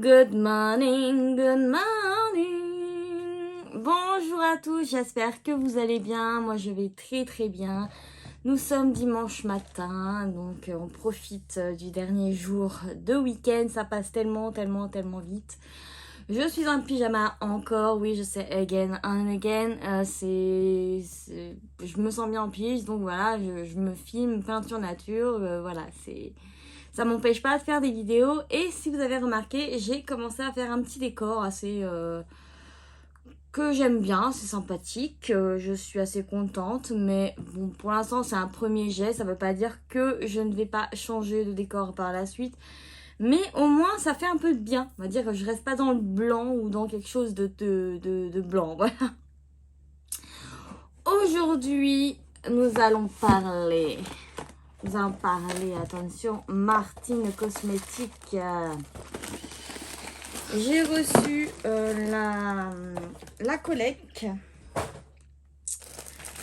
Good morning, good morning. Bonjour à tous, j'espère que vous allez bien. Moi je vais très très bien. Nous sommes dimanche matin, donc on profite du dernier jour de week-end. Ça passe tellement vite. Je suis en pyjama encore, oui je sais, again and again. Je me sens bien en pige, donc voilà, je me filme peinture nature, voilà, ça m'empêche pas de faire des vidéos. Et si vous avez remarqué, j'ai commencé à faire un petit décor assez que j'aime bien, c'est sympathique, je suis assez contente, mais bon, pour l'instant c'est un premier jet, ça veut pas dire que je ne vais pas changer de décor par la suite, mais au moins ça fait un peu de bien, on va dire que je reste pas dans le blanc ou dans quelque chose de blanc, voilà. Aujourd'hui, nous allons parler, attention, Martine Cosmétiques. J'ai reçu la collecte.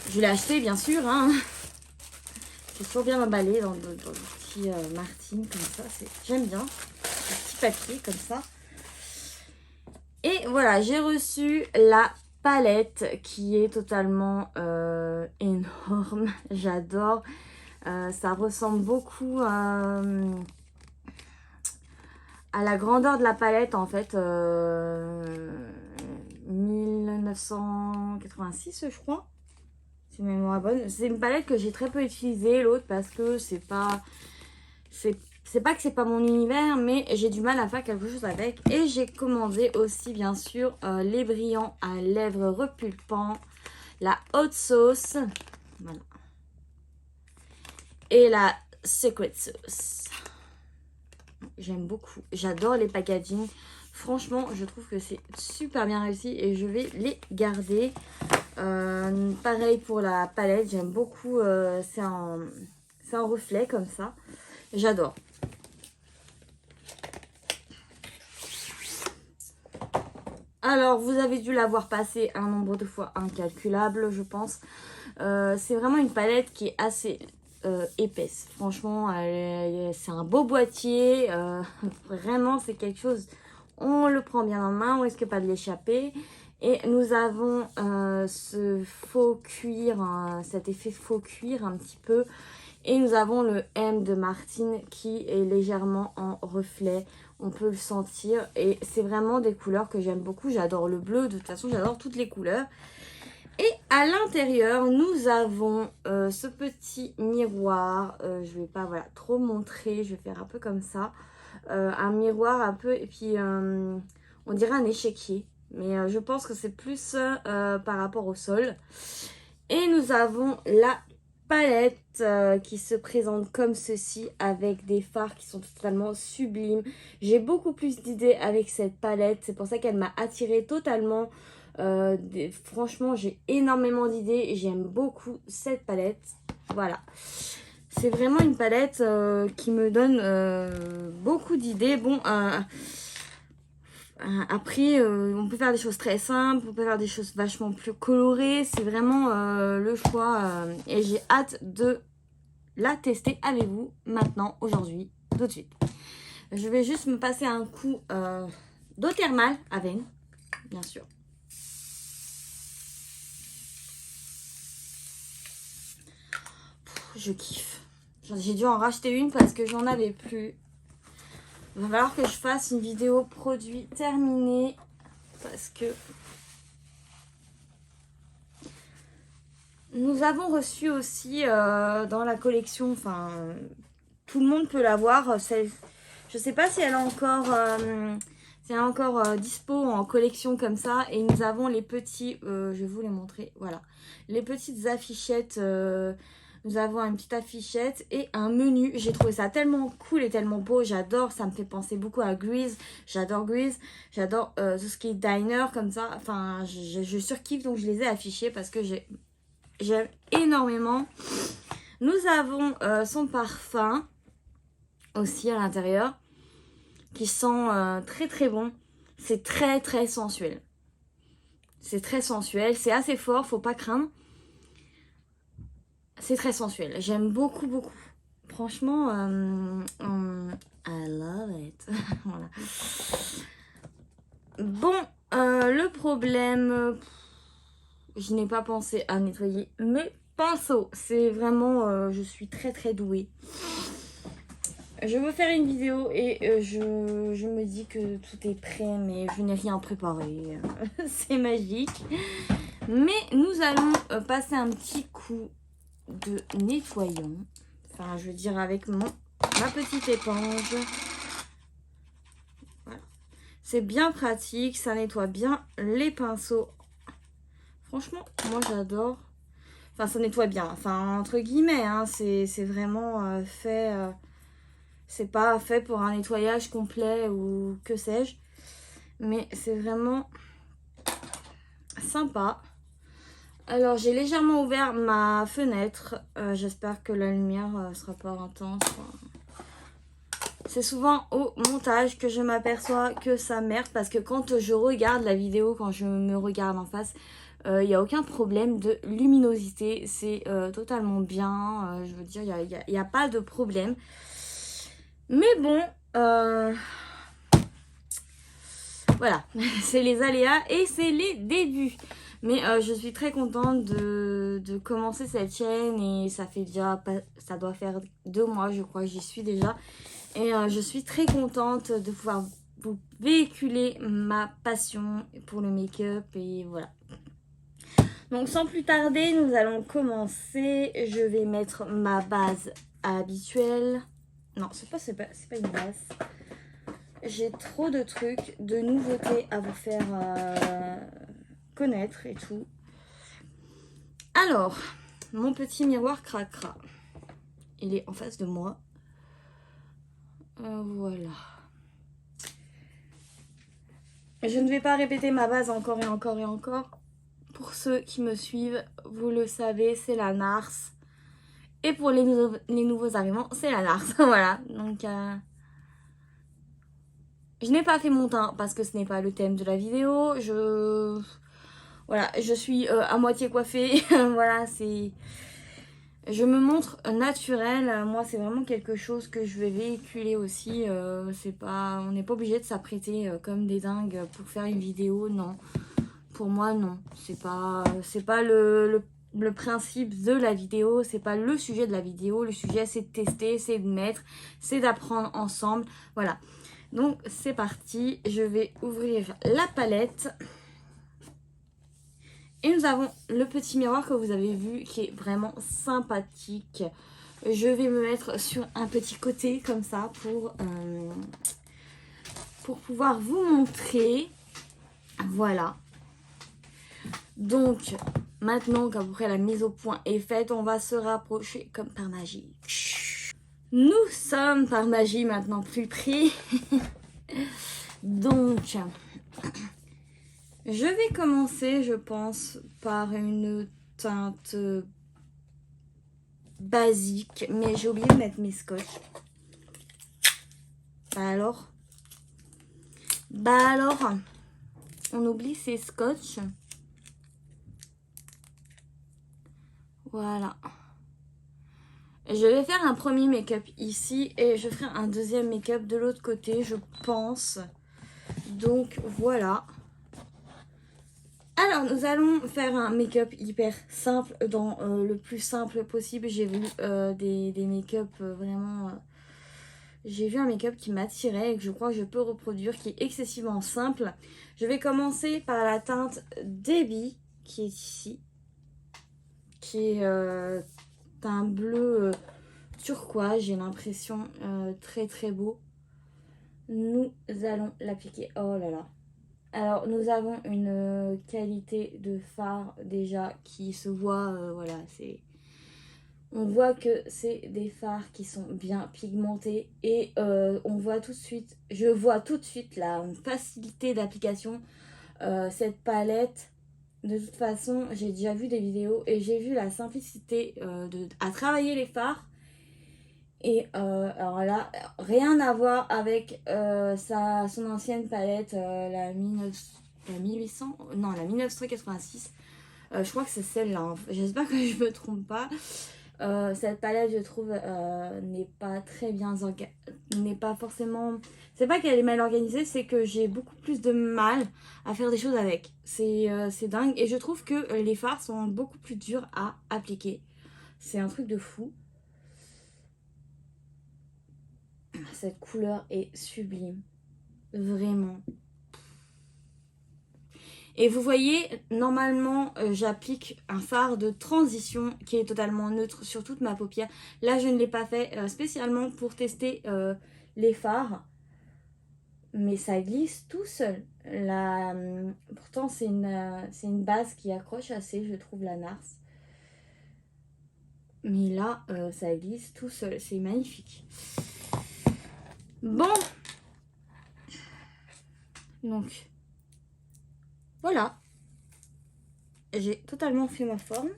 Je l'ai acheté bien sûr. Hein. C'est toujours bien emballé dans le petit Martine comme ça. J'aime bien. Le petit papier comme ça. Et voilà, j'ai reçu la palette qui est totalement énorme. J'adore. Ça ressemble beaucoup à la grandeur de la palette en fait. 1986 je crois. Si ma mémoire est bonne. C'est une palette que j'ai très peu utilisée, l'autre, parce que c'est pas que c'est pas mon univers, mais j'ai du mal à faire quelque chose avec. Et j'ai commandé aussi bien sûr les brillants à lèvres repulpants, la hot sauce, voilà, et la secret sauce. J'aime beaucoup, j'adore les packaging. Franchement, je trouve que c'est super bien réussi et je vais les garder. Pareil pour la palette, j'aime beaucoup. C'est un reflet comme ça. J'adore. Alors, vous avez dû la voir passer un nombre de fois incalculable, je pense. C'est vraiment une palette qui est assez épaisse. Franchement, c'est un beau boîtier. Vraiment, c'est quelque chose... On le prend bien en main, on risque pas de l'échapper. Et nous avons ce faux cuir, cet effet faux cuir un petit peu. Et nous avons le M de Martine qui est légèrement en reflet. On peut le sentir. Et c'est vraiment des couleurs que j'aime beaucoup. J'adore le bleu. De toute façon, j'adore toutes les couleurs. Et à l'intérieur, nous avons ce petit miroir. Je ne vais pas trop montrer. Je vais faire un peu comme ça. Un miroir un peu. Et puis, on dirait un échiquier. Mais je pense que c'est plus par rapport au sol. Et nous avons la palette qui se présente comme ceci avec des fards qui sont totalement sublimes. J'ai beaucoup plus d'idées avec cette palette. C'est pour ça qu'elle m'a attirée totalement. Franchement, j'ai énormément d'idées et j'aime beaucoup cette palette. Voilà. C'est vraiment une palette qui me donne beaucoup d'idées. Bon, après, on peut faire des choses très simples, on peut faire des choses vachement plus colorées. C'est vraiment le choix. Et j'ai hâte de la tester avec vous maintenant, aujourd'hui, tout de suite. Je vais juste me passer un coup d'eau thermale à veine, bien sûr. Je kiffe. J'ai dû en racheter une parce que j'en avais plus. Il va falloir que je fasse une vidéo produit terminée parce que nous avons reçu aussi dans la collection, enfin tout le monde peut l'avoir. Je sais pas si elle est encore dispo en collection comme ça. Et nous avons les petits, je vais vous les montrer, voilà, les petites affichettes. Nous avons une petite affichette et un menu. J'ai trouvé ça tellement cool et tellement beau. J'adore. Ça me fait penser beaucoup à Grease. J'adore Grease. J'adore tout ce qui est diner comme ça. Enfin, je surkiffe. Donc, je les ai affichés parce que j'aime énormément. Nous avons son parfum aussi à l'intérieur qui sent très très bon. C'est très très sensuel. C'est très sensuel. C'est assez fort. Faut pas craindre. C'est très sensuel. J'aime beaucoup, beaucoup. Franchement, I love it. Voilà. Le problème, je n'ai pas pensé à nettoyer mes pinceaux. C'est vraiment, je suis très très douée. Je veux faire une vidéo et je me dis que tout est prêt, mais je n'ai rien préparé. C'est magique. Mais nous allons passer un petit coup de nettoyant. Enfin, je veux dire avec ma petite éponge. Voilà. C'est bien pratique, ça nettoie bien les pinceaux. Franchement, moi j'adore. Enfin, ça nettoie bien. Enfin, entre guillemets, hein, c'est vraiment fait... c'est pas fait pour un nettoyage complet ou que sais-je. Mais c'est vraiment sympa. Alors, j'ai légèrement ouvert ma fenêtre. J'espère que la lumière sera pas intense. C'est souvent au montage que je m'aperçois que ça merde. Parce que quand je regarde la vidéo, quand je me regarde en face, il n'y a aucun problème de luminosité. C'est totalement bien. Je veux dire, il n'y a pas de problème. Mais bon, voilà, c'est les aléas et c'est les débuts. Mais je suis très contente de commencer cette chaîne et ça fait déjà, ça doit faire 2 mois je crois que j'y suis déjà. Et je suis très contente de pouvoir vous véhiculer ma passion pour le make-up et voilà. Donc sans plus tarder, nous allons commencer. Je vais mettre ma base habituelle. Non, c'est pas une base. J'ai trop de trucs, de nouveautés à vous faire connaître et tout. Alors, mon petit miroir cracra. Il est en face de moi. Voilà. Je ne vais pas répéter ma base encore et encore et encore. Pour ceux qui me suivent, vous le savez, c'est la NARS. Et pour les nouveaux arrivants, c'est la NARS. Voilà, donc... je n'ai pas fait mon teint parce que ce n'est pas le thème de la vidéo. Voilà, je suis à moitié coiffée. Voilà, c'est... Je me montre naturelle. Moi, c'est vraiment quelque chose que je vais véhiculer aussi. C'est pas... On n'est pas obligé de s'apprêter comme des dingues pour faire une vidéo. Non. Pour moi, non. C'est pas le principe de la vidéo. C'est pas le sujet de la vidéo. Le sujet, c'est de tester, c'est de mettre, c'est d'apprendre ensemble. Voilà. Donc, c'est parti. Je vais ouvrir la palette. Et nous avons le petit miroir que vous avez vu qui est vraiment sympathique. Je vais me mettre sur un petit côté comme ça pour pouvoir vous montrer. Voilà. Donc, maintenant qu'à peu près la mise au point est faite, on va se rapprocher comme par magie. Nous sommes par magie maintenant plus près. Donc... je vais commencer, je pense, par une teinte basique. Mais j'ai oublié de mettre mes scotch. Bah alors, on oublie ces scotch. Voilà. Je vais faire un premier make-up ici et je ferai un deuxième make-up de l'autre côté, je pense. Donc voilà. Alors, nous allons faire un make-up hyper simple, dans le plus simple possible. J'ai vu des make-up vraiment... j'ai vu un make-up qui m'attirait et que je crois que je peux reproduire, qui est excessivement simple. Je vais commencer par la teinte Debbie, qui est ici. Qui est un bleu turquoise, j'ai l'impression, très très beau. Nous allons l'appliquer. Oh là là. Alors, nous avons une qualité de fard déjà qui se voit, voilà, c'est... On voit que c'est des fards qui sont bien pigmentés et on voit tout de suite, je vois tout de suite la facilité d'application. Cette palette, de toute façon, j'ai déjà vu des vidéos et j'ai vu la simplicité à travailler les fards. Et alors là, rien à voir avec son ancienne palette, la 1800, non, la 1986. Je crois que c'est celle-là, hein. J'espère que je me trompe pas. Cette palette, je trouve, n'est pas très bien n'est pas forcément... C'est pas qu'elle est mal organisée, c'est que j'ai beaucoup plus de mal à faire des choses avec. C'est dingue. Et je trouve que les fards sont beaucoup plus durs à appliquer. C'est un truc de fou. Cette couleur est sublime. Vraiment. Et vous voyez, normalement, j'applique un fard de transition qui est totalement neutre sur toute ma paupière. Là, je ne l'ai pas fait spécialement pour tester les fards. Mais ça glisse tout seul. Pourtant, c'est une base qui accroche assez, je trouve, la Nars. Mais là, ça glisse tout seul. C'est magnifique. Bon. Donc, voilà. J'ai totalement fait ma forme.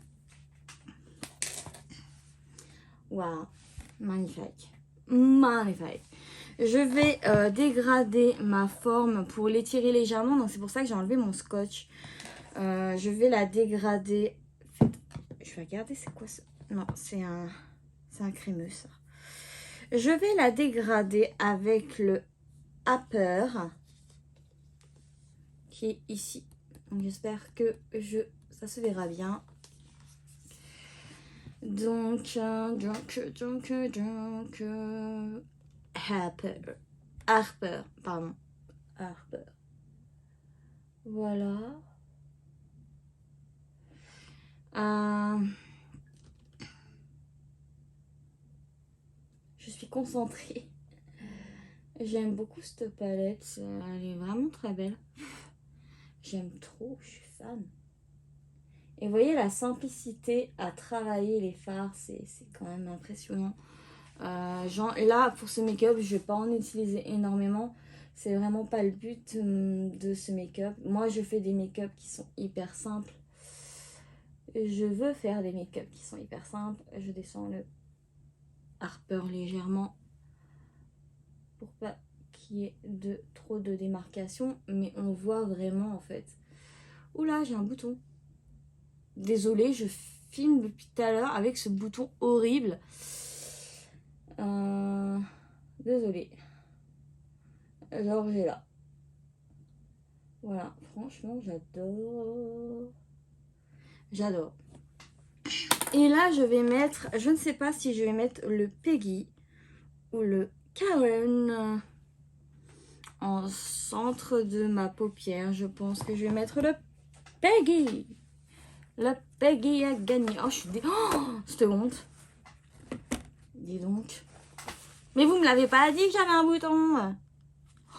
Waouh. Magnifique. Magnifique. Je vais dégrader ma forme pour l'étirer légèrement. Donc, c'est pour ça que j'ai enlevé mon scotch. Je vais la dégrader. Je vais regarder, c'est quoi ça? Non, c'est un crémeux, ça. Je vais la dégrader avec le Upper qui est ici. J'espère que ça se verra bien. Donc, Harper, pardon. Harper. Voilà. Je suis concentrée. J'aime beaucoup cette palette. Elle est vraiment très belle. J'aime trop, je suis fan. Et vous voyez la simplicité à travailler les fards, c'est quand même impressionnant. Genre, là, pour ce make-up, je vais pas en utiliser énormément. C'est vraiment pas le but de ce make-up. Moi, je fais des make-up qui sont hyper simples. Je veux faire des make-up qui sont hyper simples. Je descends le Harper légèrement pour pas qu'il y ait trop de démarcation. Mais on voit vraiment, en fait. Oula, j'ai un bouton. Désolée, je filme depuis tout à l'heure avec ce bouton horrible. Désolée. Genre, j'ai là. Voilà, franchement, j'adore. J'adore. Et là, je vais mettre, je ne sais pas si je vais mettre le Peggy ou le Karen en centre de ma paupière. Je pense que je vais mettre le Peggy. Le Peggy a gagné. Oh, je suis oh, cette honte. Dis donc. Mais vous me l'avez pas dit que j'avais un bouton.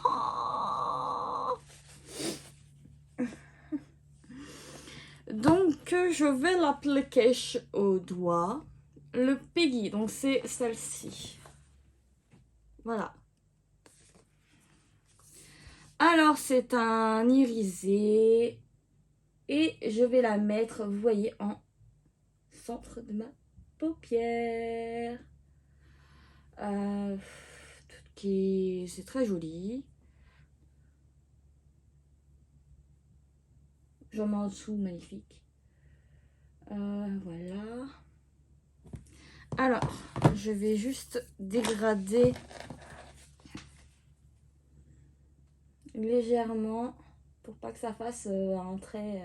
Oh. Donc, je vais l'appliquer au doigt. Le Peggy, donc c'est celle-ci. Voilà. Alors, c'est un irisé. Et je vais la mettre, vous voyez, en centre de ma paupière. C'est très joli. J'en mets en dessous, magnifique. Voilà. Alors, je vais juste dégrader légèrement pour pas que ça fasse un trait.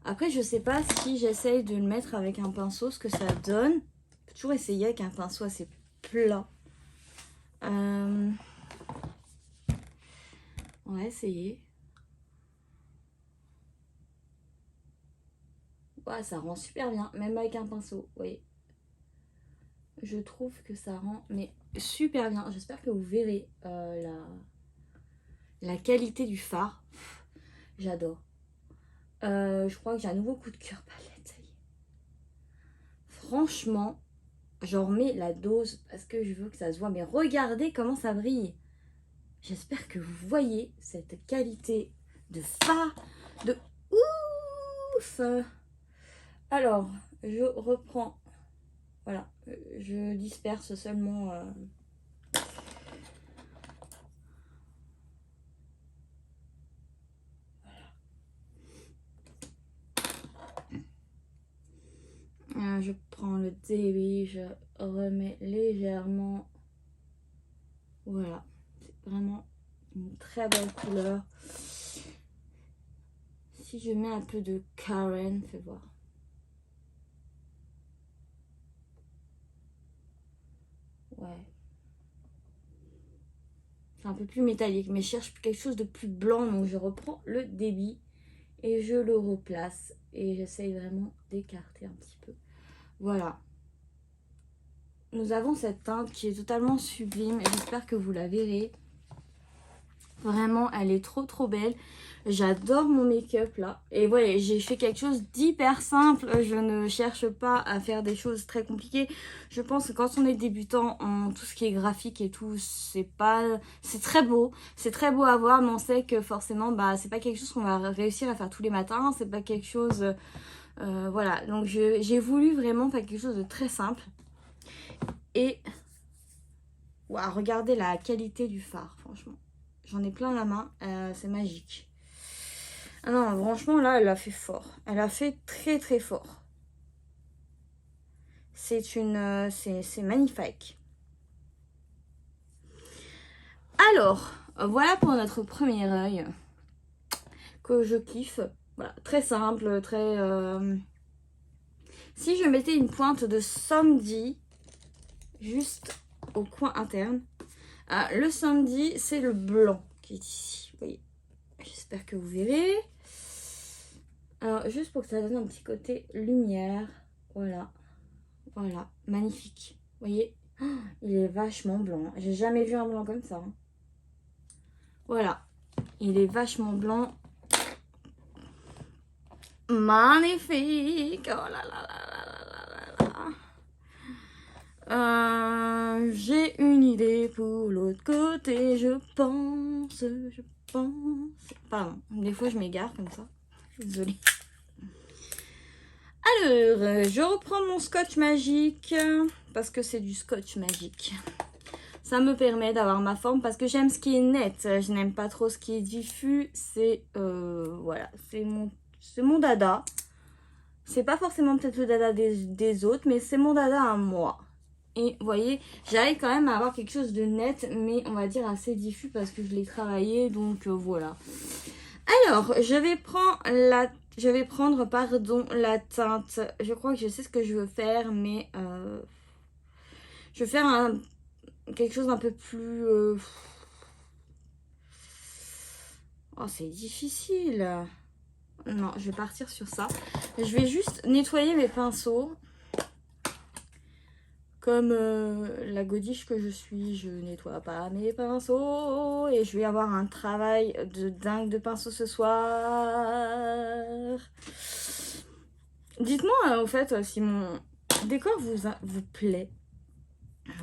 Après, je sais pas si j'essaye de le mettre avec un pinceau, ce que ça donne. Je peux toujours essayer avec un pinceau assez plat. On va essayer. Ouais, ça rend super bien, même avec un pinceau, vous voyez. Je trouve que ça rend mais super bien. J'espère que vous verrez la qualité du fard. J'adore. Je crois que j'ai un nouveau coup de cœur palette. Ça y est. Franchement, j'en remets la dose parce que je veux que ça se voit. Mais regardez comment ça brille. J'espère que vous voyez cette qualité de fard de ouf. Alors, je reprends. Voilà, je disperse seulement. je prends le débit, je remets légèrement. Voilà, c'est vraiment une très belle couleur. Si je mets un peu de Karen, fais voir. Ouais. C'est un peu plus métallique, mais je cherche quelque chose de plus blanc, donc je reprends le débit et je le replace. Et j'essaye vraiment d'écarter un petit peu. Voilà. Nous avons cette teinte qui est totalement sublime. J'espère que vous la verrez. Vraiment, elle est trop belle. J'adore mon make-up là. Et voilà, j'ai fait quelque chose d'hyper simple. Je ne cherche pas à faire des choses très compliquées. Je pense que quand on est débutant en tout ce qui est graphique et tout, c'est très beau. C'est très beau à voir, mais on sait que forcément, bah, c'est pas quelque chose qu'on va réussir à faire tous les matins. C'est pas quelque chose... voilà, donc j'ai voulu vraiment faire quelque chose de très simple. Et... Wow, regardez la qualité du fard, franchement. J'en ai plein la main, c'est magique. Ah non, franchement, là, elle a fait fort. Elle a fait très fort. C'est magnifique. Alors, voilà pour notre premier œil que je kiffe. Voilà, très simple, très... Si je mettais une pointe de Sandy juste au coin interne. Le Sandy, c'est le blanc qui est ici. Vous voyez. J'espère que vous verrez. Alors, juste pour que ça donne un petit côté lumière. Voilà. Voilà. Magnifique. Vous voyez. Oh, il est vachement blanc. J'ai jamais vu un blanc comme ça. Hein. Voilà. Il est vachement blanc. Magnifique. Oh là là là là là là. J'ai une idée pour l'autre côté. Je pense. Pardon. Des fois, je m'égare comme ça. Désolée. Alors, je reprends mon scotch magique parce que c'est du scotch magique. Ça me permet d'avoir ma forme parce que j'aime ce qui est net. Je n'aime pas trop ce qui est diffus. C'est voilà, c'est mon dada. C'est pas forcément peut-être le dada des autres, mais c'est mon dada à moi. Et vous voyez, j'arrive quand même à avoir quelque chose de net, mais on va dire assez diffus parce que je l'ai travaillé. Donc voilà. Alors, je vais prendre la teinte. Je crois que je sais ce que je veux faire, mais je vais faire quelque chose d'un peu plus... Oh, c'est difficile. Non, je vais partir sur ça. Je vais juste nettoyer mes pinceaux. Comme la godiche que je suis, je nettoie pas mes pinceaux. Et je vais avoir un travail de dingue de pinceau ce soir. Dites-moi au fait si mon décor vous plaît.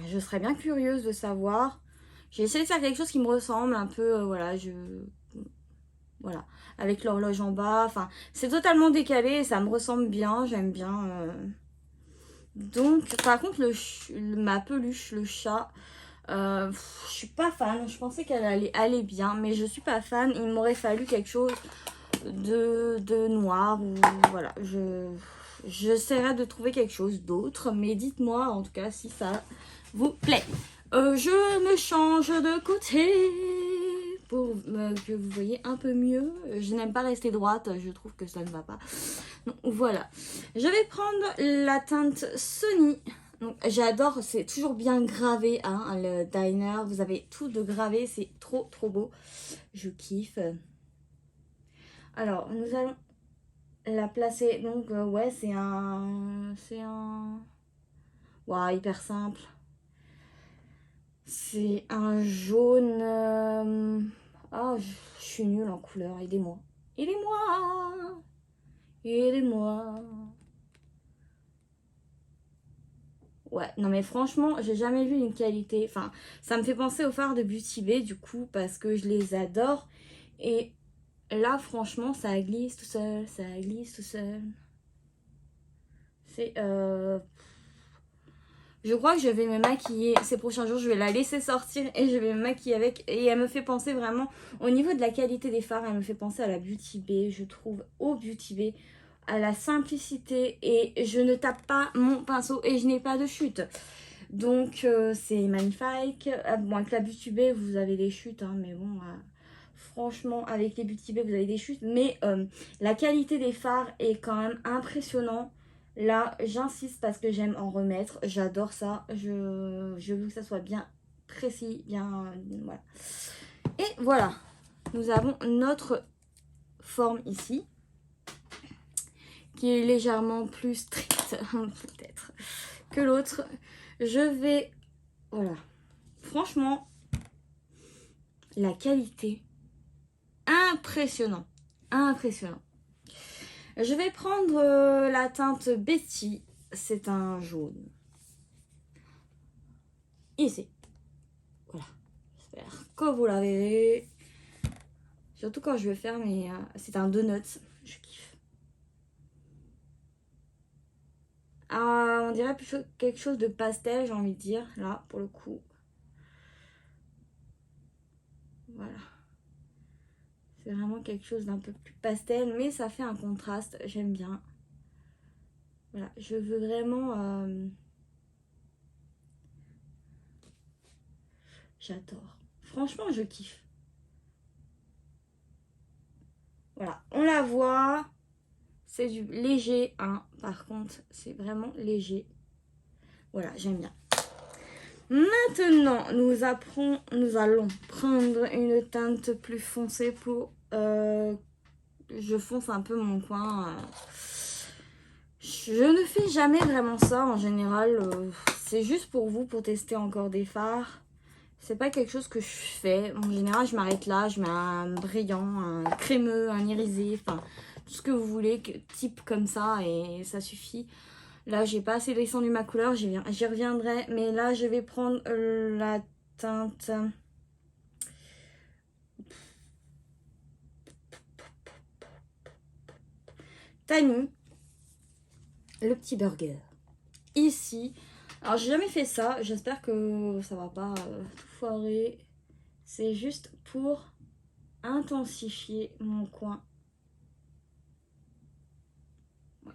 Je serais bien curieuse de savoir. J'ai essayé de faire quelque chose qui me ressemble un peu, voilà, voilà, avec l'horloge en bas. Enfin, c'est totalement décalé et ça me ressemble bien, j'aime bien. Donc, par contre, ma peluche, le chat, je suis pas fan. Je pensais qu'elle allait aller bien, mais je suis pas fan. Il m'aurait fallu quelque chose de noir ou voilà. J'essaierai de trouver quelque chose d'autre, mais dites-moi en tout cas si ça vous plaît. Je me change de côté pour que vous voyez un peu mieux. Je n'aime pas rester droite, je trouve que ça ne va pas. Donc, voilà. Je vais prendre la teinte Sony. J'adore, c'est toujours bien gravé, hein, le diner. Vous avez tout de gravé, c'est trop beau. Je kiffe. Alors, nous allons la placer. Donc, ouais, c'est un... Waouh, hyper simple. C'est un jaune... Ah, je suis nulle en couleur, aidez-moi. Aidez-moi. Aidez-moi. Ouais, non mais franchement, j'ai jamais vu une qualité... Enfin, ça me fait penser aux fards de Beauty Bay, du coup, parce que je les adore. Et là, franchement, ça glisse tout seul, ça glisse tout seul. C'est... Je crois que je vais me maquiller ces prochains jours. Je vais la laisser sortir et je vais me maquiller avec. Et elle me fait penser vraiment, au niveau de la qualité des fards, elle me fait penser à la Beauty Bay, je trouve, au Beauty Bay. à la simplicité et je ne tape pas mon pinceau et je n'ai pas de chute. Donc c'est magnifique. Bon, avec la Beauty Bay vous avez des chutes, hein, mais bon, franchement avec les Beauty Bay vous avez des chutes. Mais la qualité des fards est quand même impressionnant. Là j'insiste parce que j'aime en remettre, j'adore ça. Je veux que ça soit bien précis, bien voilà. Et voilà, nous avons notre forme ici qui est légèrement plus stricte peut-être que l'autre. Je vais, voilà, franchement la qualité impressionnant, impressionnant. Je vais prendre la teinte Betty, c'est un jaune ici, voilà, j'espère que vous la verrez, surtout quand je vais faire mes, c'est un donut, je kiffe. On dirait plutôt quelque chose de pastel, j'ai envie de dire, là, pour le coup. Voilà. C'est vraiment quelque chose d'un peu plus pastel, mais ça fait un contraste, j'aime bien. Voilà, je veux vraiment... J'adore. Franchement, je kiffe. Voilà, on la voit. C'est du léger, hein. Par contre, c'est vraiment léger. Voilà, j'aime bien. Maintenant, nous allons prendre une teinte plus foncée pour... je fonce un peu mon coin. Je ne fais jamais vraiment ça en général. C'est juste pour vous, pour tester encore des fards. C'est pas quelque chose que je fais. En général, je m'arrête là. Je mets un brillant, un crémeux, un irisé. Enfin, tout ce que vous voulez, type comme ça. Et ça suffit. Là, j'ai pas assez descendu ma couleur. J'y reviendrai. Mais là, je vais prendre la teinte... Tiny. Le petit burger. Ici. Alors, j'ai jamais fait ça. J'espère que ça va pas tout foirer. C'est juste pour intensifier mon coin. Ouais.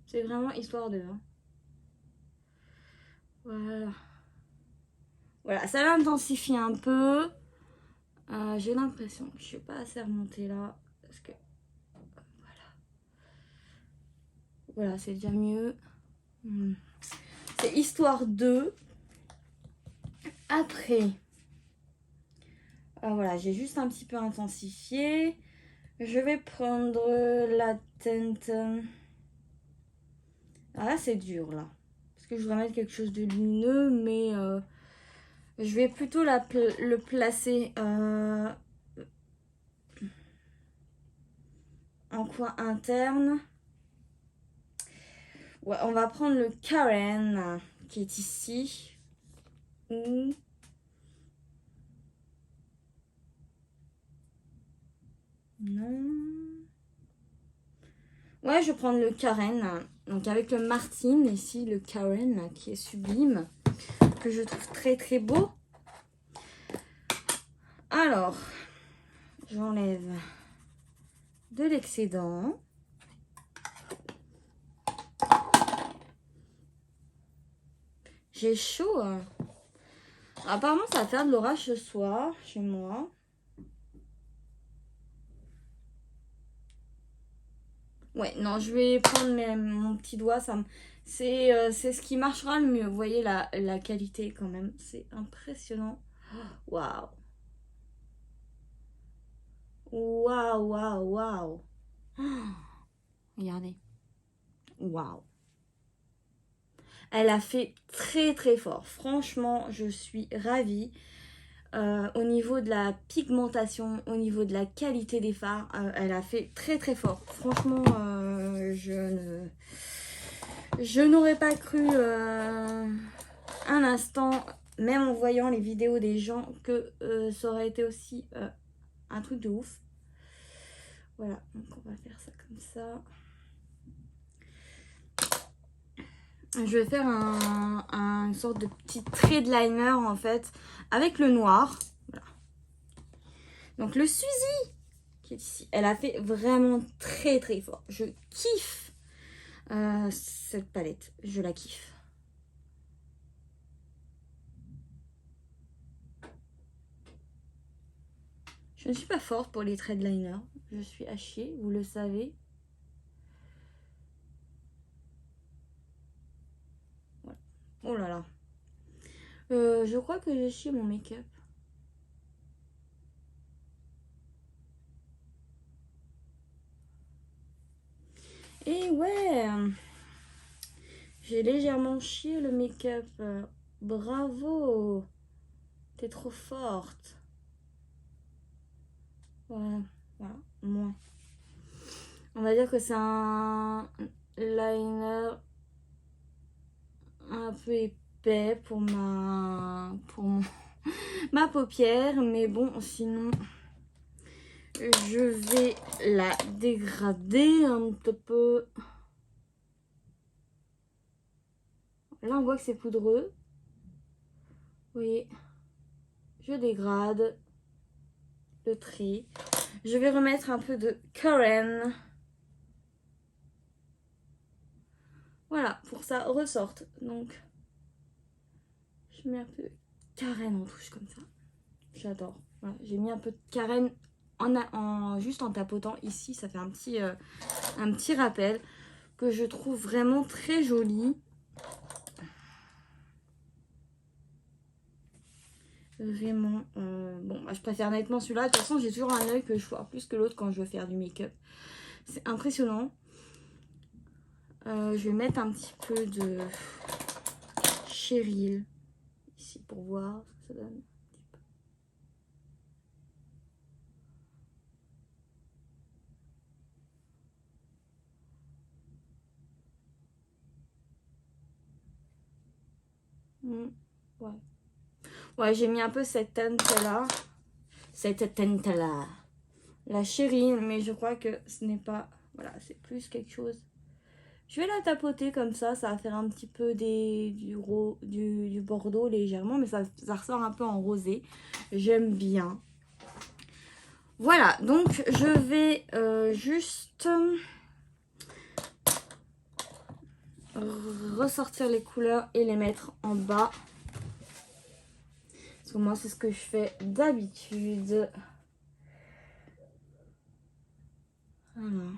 C'est vraiment histoire de... Hein. Voilà. Voilà, ça l'intensifie un peu. J'ai l'impression que je suis pas assez remontée là. Parce que... Voilà. Voilà, c'est déjà mieux. C'est histoire de... Après... voilà, j'ai juste un petit peu intensifié. Je vais prendre la teinte... Ah là, c'est dur, là. Parce que je voudrais mettre quelque chose de lumineux, mais... je vais plutôt le placer en coin interne. Ouais, on va prendre le Karen qui est ici. Non. Ouais, je vais prendre le Karen. Donc avec le Martin ici, le Karen qui est sublime. Que je trouve très très beau. Alors, j'enlève de l'excédent. J'ai chaud. Hein. Apparemment, ça va faire de l'orage ce soir chez moi. Ouais, non, je vais prendre mon petit doigt. C'est ce qui marchera le mieux. Vous voyez la qualité quand même. C'est impressionnant. Waouh. Waouh, waouh, waouh. Regardez. Waouh. Elle a fait très très fort. Franchement, je suis ravie. Au niveau de la pigmentation, au niveau de la qualité des fards, elle a fait très très fort. Franchement, je n'aurais pas cru un instant, même en voyant les vidéos des gens, que ça aurait été aussi un truc de ouf. Voilà, donc on va faire ça comme ça. Je vais faire une sorte de petit trait de liner en fait avec le noir. Voilà. Donc le Suzy qui est ici. Elle a fait vraiment très très fort. Je kiffe cette palette. Je la kiffe. Je ne suis pas forte pour les traits de liner. Je suis à chier, vous le savez. Voilà. Oh là là. Je crois que j'ai chié mon make-up. Et ouais, j'ai légèrement chié le make-up. Bravo. T'es trop forte. Voilà, voilà, moins. On va dire que c'est un liner un peu épais pour ma paupière. Mais bon, sinon, je vais la dégrader un petit peu. Là, on voit que c'est poudreux. Vous voyez, je dégrade le trait. Je vais remettre un peu de Karen. Voilà, pour que ça ressorte. Donc, je mets un peu de Karen en touche comme ça. J'adore. Voilà, j'ai mis un peu de Karen juste en tapotant ici. Ça fait un petit rappel que je trouve vraiment très joli. Vraiment. Bon, bah, je préfère nettement celui-là. De toute façon, j'ai toujours un œil que je vois plus que l'autre quand je veux faire du make-up. C'est impressionnant. Je vais mettre un petit peu de Cheryl ici pour voir ce que ça donne. Ouais. Ouais, j'ai mis un peu cette teinte-là. Cette teinte-là. La chérie, mais je crois que ce n'est pas... Voilà, c'est plus quelque chose. Je vais la tapoter comme ça va faire un petit peu du bordeaux légèrement, mais ça ressort un peu en rosé. J'aime bien. Voilà, donc je vais juste ressortir les couleurs et les mettre en bas. Parce que moi, c'est ce que je fais d'habitude. Voilà.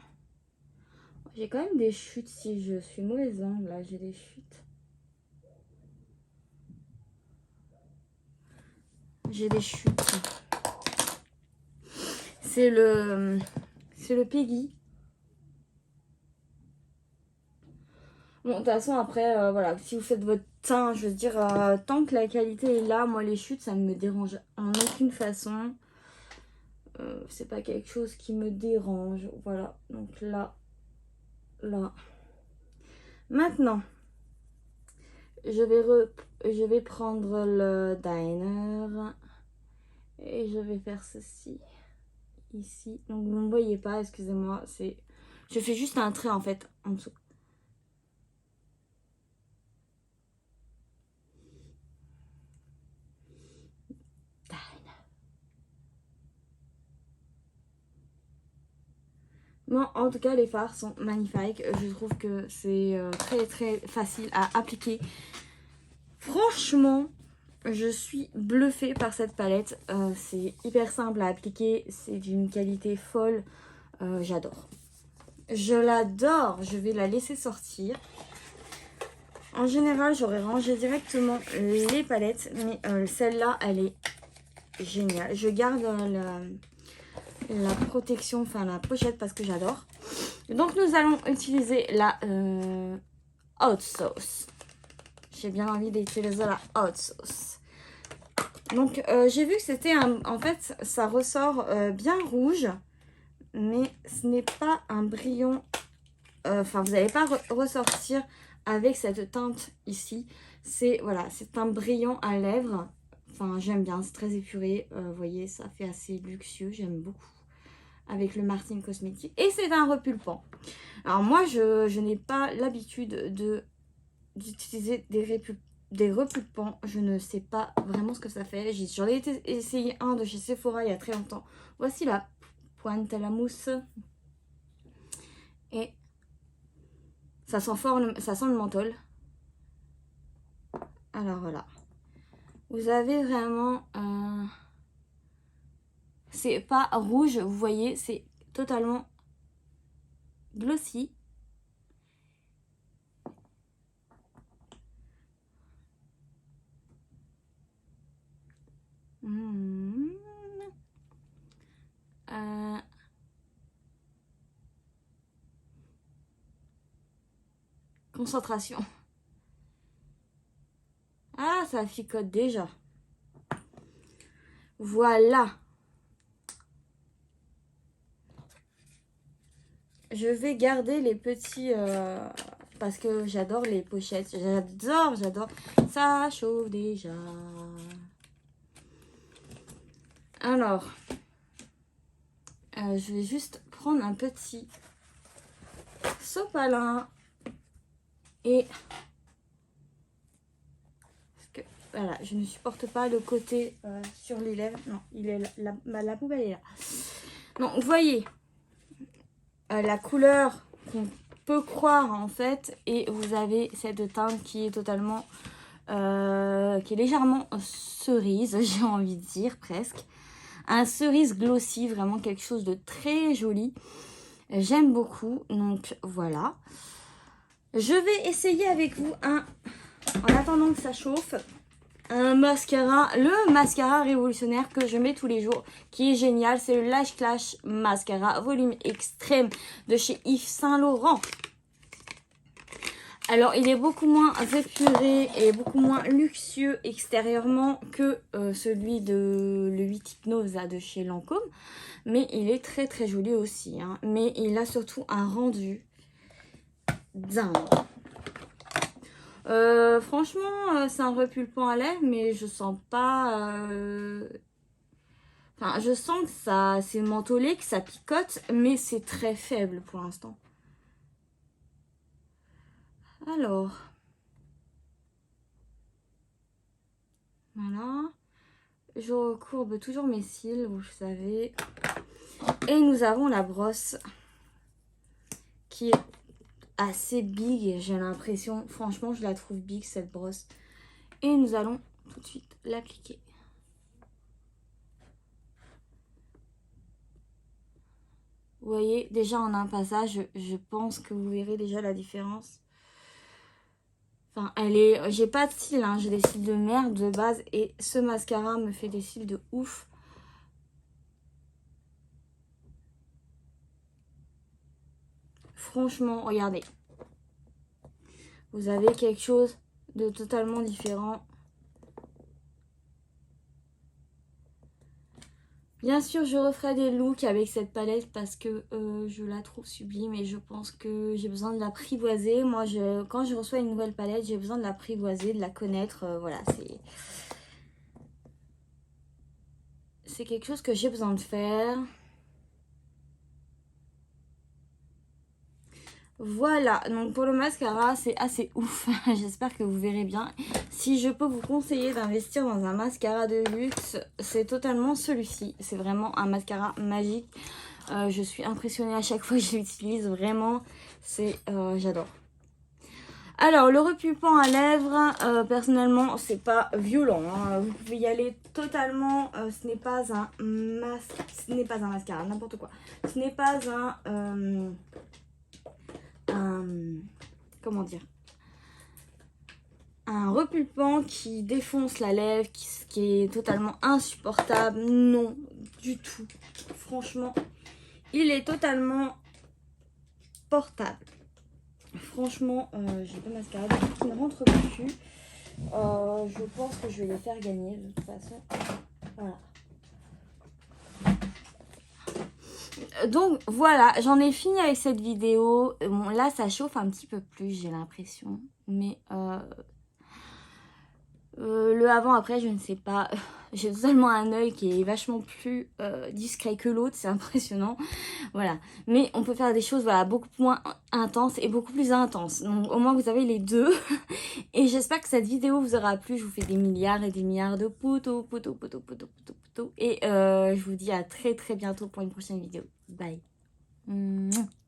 J'ai quand même des chutes si je suis mauvaise angle, là, j'ai des chutes. J'ai des chutes. C'est le Peggy. Bon, de toute façon, après, voilà, si vous faites votre teint, je veux dire, tant que la qualité est là, moi, les chutes, ça ne me dérange en aucune façon. C'est pas quelque chose qui me dérange. Voilà, donc là. Maintenant, je vais prendre le diner et je vais faire ceci ici. Donc vous ne voyez pas, excusez-moi, je fais juste un trait en fait en dessous. Bon, en tout cas, les fards sont magnifiques. Je trouve que c'est très très facile à appliquer. Franchement, je suis bluffée par cette palette. C'est hyper simple à appliquer. C'est d'une qualité folle. J'adore. Je l'adore. Je vais la laisser sortir. En général, j'aurais rangé directement les palettes. Mais celle-là, elle est géniale. Je garde la protection, enfin la pochette parce que j'adore. Donc nous allons utiliser la hot sauce. J'ai bien envie d'utiliser la hot sauce. Donc j'ai vu que c'était en fait ça ressort bien rouge, mais ce n'est pas un brillant. Enfin vous n'allez pas ressortir avec cette teinte ici. C'est voilà, c'est un brillant à lèvres. Enfin j'aime bien, c'est très épuré. Vous voyez, ça fait assez luxueux, j'aime beaucoup. Avec le Martin Cosmetics. Et c'est un repulpant. Alors moi, je n'ai pas l'habitude d'utiliser des repulpants. Je ne sais pas vraiment ce que ça fait. J'en ai essayé un de chez Sephora il y a très longtemps. Voici la pointe la mousse. Et ça sent fort, ça sent le menthol. Alors voilà. Vous avez vraiment... c'est pas rouge, vous voyez, c'est totalement glossy. Concentration. Ah, ça ficote déjà. Voilà. Je vais garder les petits... parce que j'adore les pochettes. J'adore. Ça chauffe déjà. Alors, je vais juste prendre un petit sopalin. Et... parce que, voilà, je ne supporte pas le côté sur les lèvres. Non, il est là, la poubelle est là. Donc, vous voyez... la couleur qu'on peut croire en fait, et vous avez cette teinte qui est totalement qui est légèrement cerise, j'ai envie de dire presque un cerise glossy, vraiment quelque chose de très joli. J'aime beaucoup, donc voilà, je vais essayer avec vous en attendant que ça chauffe, un mascara, le mascara révolutionnaire que je mets tous les jours, qui est génial, c'est le Lash Clash Mascara Volume Extrême de chez Yves Saint Laurent. Alors, il est beaucoup moins épuré et beaucoup moins luxueux extérieurement que celui de le 8 Hypnose de chez Lancôme, mais il est très très joli aussi, hein. Mais il a surtout un rendu dingue. Franchement, c'est un repulpant à lèvres, mais je sens pas... Enfin, je sens que ça, c'est mentholé, que ça picote, mais c'est très faible pour l'instant. Alors... voilà. Je recourbe toujours mes cils, vous le savez. Et nous avons la brosse qui est assez big, j'ai l'impression. Franchement, je la trouve big cette brosse. Et nous allons tout de suite l'appliquer. Vous voyez, déjà en un passage, je pense que vous verrez déjà la différence. Enfin, elle est... j'ai pas de cils, hein, j'ai des cils de merde de base. Et ce mascara me fait des cils de ouf. Franchement, regardez. Vous avez quelque chose de totalement différent. Bien sûr, je referai des looks avec cette palette parce que je la trouve sublime et je pense que j'ai besoin de l'apprivoiser. Moi, quand je reçois une nouvelle palette, j'ai besoin de l'apprivoiser, de la connaître. Voilà, c'est quelque chose que j'ai besoin de faire. Voilà, donc pour le mascara, c'est assez ouf. J'espère que vous verrez bien. Si je peux vous conseiller d'investir dans un mascara de luxe, c'est totalement celui-ci. C'est vraiment un mascara magique. Je suis impressionnée à chaque fois que je l'utilise. Vraiment, j'adore. Alors, le repulpant à lèvres, personnellement, c'est pas violent, hein. Vous pouvez y aller totalement. Ce n'est pas un mascara, n'importe quoi. Ce n'est pas comment dire, un repulpant qui défonce la lèvre, qui est totalement insupportable. Non, du tout. Franchement, il est totalement portable. Franchement, j'ai pas de mascara qui ne rentre plus. Je pense que je vais les faire gagner de toute façon. Voilà. Donc voilà, j'en ai fini avec cette vidéo. Bon, là ça chauffe un petit peu plus, j'ai l'impression. Mais le avant après, je ne sais pas. J'ai totalement un œil qui est vachement plus discret que l'autre, c'est impressionnant. Voilà, mais on peut faire des choses voilà, beaucoup moins intenses et beaucoup plus intenses. Donc au moins vous avez les deux. Et j'espère que cette vidéo vous aura plu. Je vous fais des milliards et des milliards de poutos. tout. Et je vous dis à très très bientôt pour une prochaine vidéo. Bye. Mouah.